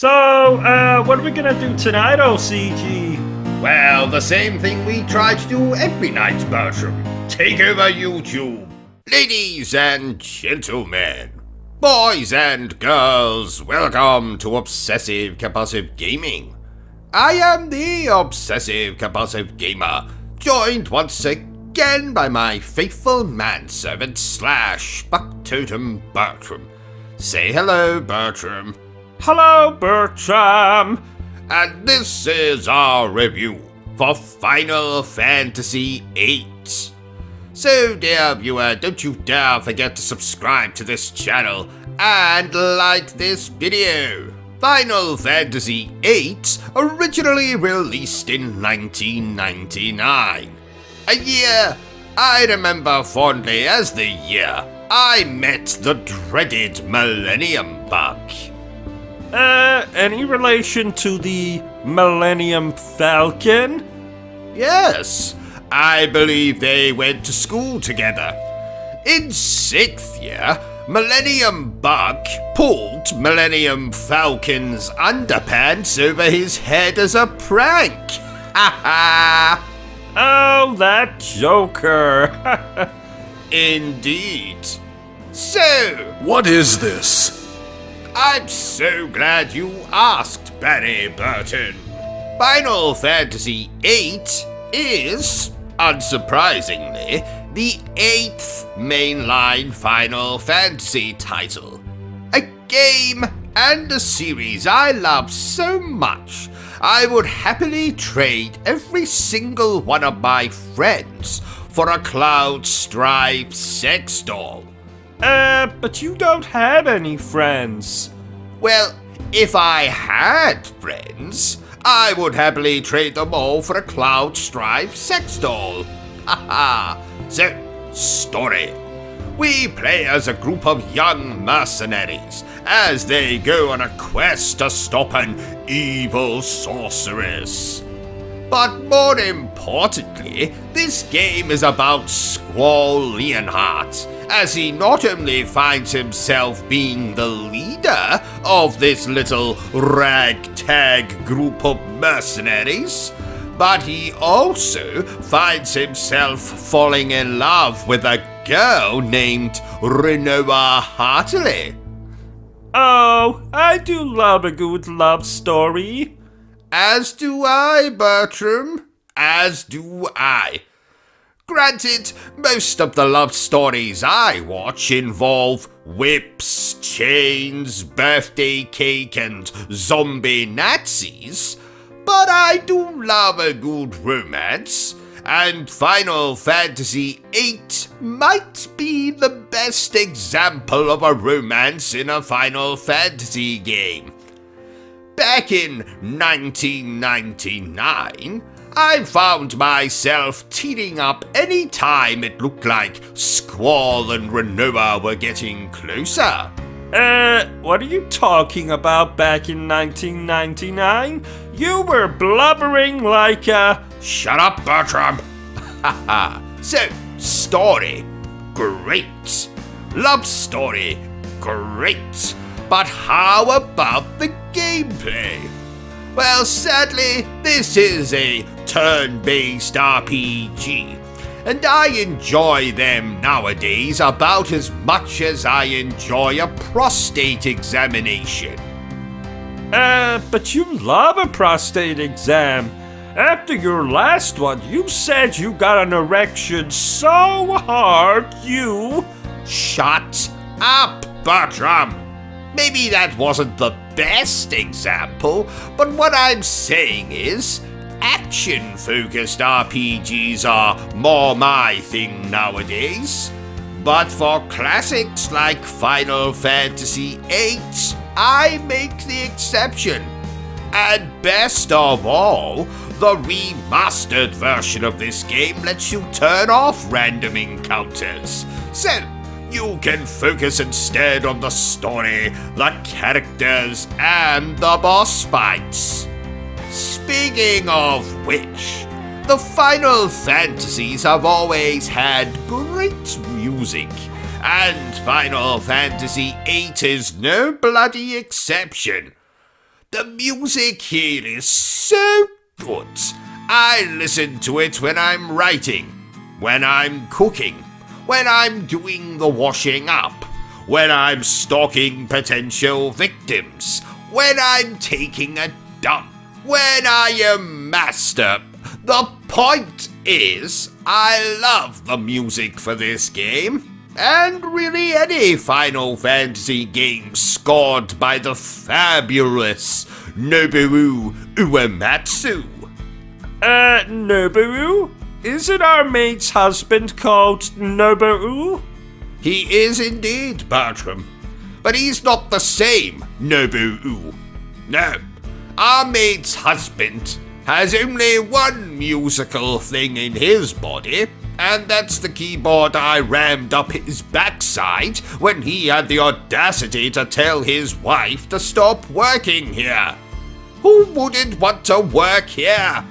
What are we gonna do tonight, OCG? Well, the same thing we try to do every night, Bertram. Take over YouTube. Ladies and gentlemen, boys and girls, welcome to Obsessive Compulsive Gaming. I am the Obsessive Compulsive Gamer, joined once again by my faithful manservant / Bucktotem Bertram. Say hello, Bertram. Hello, Bertram! And this is our review for Final Fantasy VIII. So, dear viewer, don't you dare forget to subscribe to this channel and like this video. Final Fantasy VIII originally released in 1999. A year I remember fondly as the year I met the dreaded Millennium Bug. Any relation to the Millennium Falcon? Yes, I believe they went to school together. In 6th year, Millennium Bug pulled Millennium Falcon's underpants over his head as a prank. Ha ha! Oh, that Joker! Indeed. So, what is this? I'm so glad you asked, Barry Burton. Final Fantasy VIII is, unsurprisingly, the 8th mainline Final Fantasy title. A game and a series I love so much, I would happily trade every single one of my friends for a Cloud Stripe sex doll. But you don't have any friends. Well, if I had friends, I would happily trade them all for a Cloud Stripe sex doll. Haha. So, story. We play as a group of young mercenaries as they go on a quest to stop an evil sorceress. But more importantly, this game is about Squall Leonhart, as he not only finds himself being the leader of this little ragtag group of mercenaries, but he also finds himself falling in love with a girl named Rinoa Heartilly. Oh, I do love a good love story. As do I, Bertram. As do I. Granted, most of the love stories I watch involve whips, chains, birthday cake, and zombie Nazis, but I do love a good romance, and Final Fantasy VIII might be the best example of a romance in a Final Fantasy game. Back in 1999, I found myself tearing up any time it looked like Squall and Rinoa were getting closer. What are you talking about back in 1999? You were blubbering like a... Shut up, Bertram! Haha. So, story. Great. Love story. Great. But how about the gameplay? Well, sadly, this is a turn-based RPG, and I enjoy them nowadays about as much as I enjoy a prostate examination. But you love a prostate exam. After your last one, you said you got an erection so hard you... Shut up, Bertram! Maybe that wasn't the best example, but what I'm saying is, action-focused RPGs are more my thing nowadays. But for classics like Final Fantasy VIII, I make the exception. And best of all, the remastered version of this game lets you turn off random encounters. So, you can focus instead on the story, the characters, and the boss fights. Speaking of which, the Final Fantasies have always had great music, and Final Fantasy VIII is no bloody exception. The music here is so good. I listen to it when I'm writing, when I'm cooking, when I'm doing the washing up, when I'm stalking potential victims, when I'm taking a dump, when I am master. The point is, I love the music for this game, and really any Final Fantasy game scored by the fabulous Nobuo Uematsu. Nobuo? Isn't our mate's husband called Nobuo? He is indeed, Bertram, but he's not the same Nobuo. No, our mate's husband has only one musical thing in his body, and that's the keyboard I rammed up his backside when he had the audacity to tell his wife to stop working here. Who wouldn't want to work here?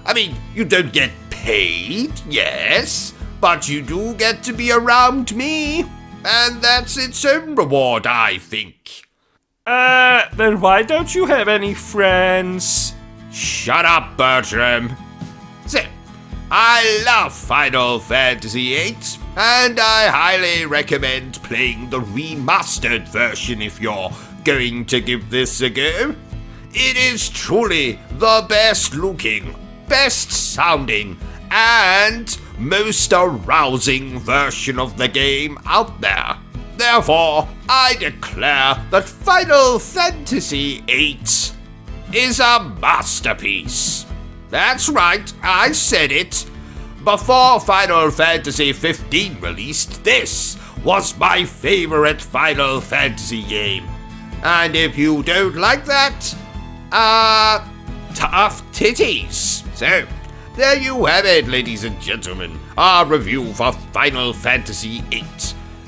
I mean, you don't get paid, yes, but you do get to be around me, and that's its own reward, I think. Then why don't you have any friends? Shut up, Bertram. So, I love Final Fantasy VIII, and I highly recommend playing the remastered version if you're going to give this a go. It is truly the best looking, best sounding, and most arousing version of the game out there. Therefore, I declare that Final Fantasy VIII is a masterpiece. That's right, I said it. Before Final Fantasy XV released, this was my favorite Final Fantasy game. And if you don't like that, tough titties. So, there you have it, ladies and gentlemen, our review for Final Fantasy VIII.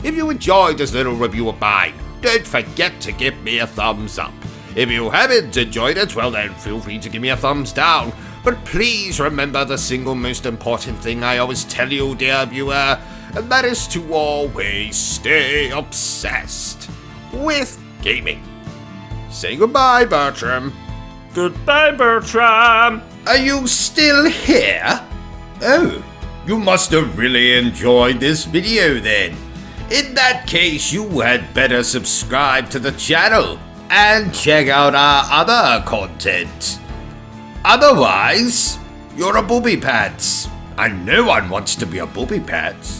If you enjoyed this little review of mine, don't forget to give me a thumbs up. If you haven't enjoyed it, well then feel free to give me a thumbs down. But please remember the single most important thing I always tell you, dear viewer, and that is to always stay obsessed with gaming. Say goodbye, Bertram. Goodbye, Bertram. Are you still here? Oh, you must have really enjoyed this video then. In that case, you had better subscribe to the channel and check out our other content. Otherwise, you're a booby pants, and no one wants to be a booby pants.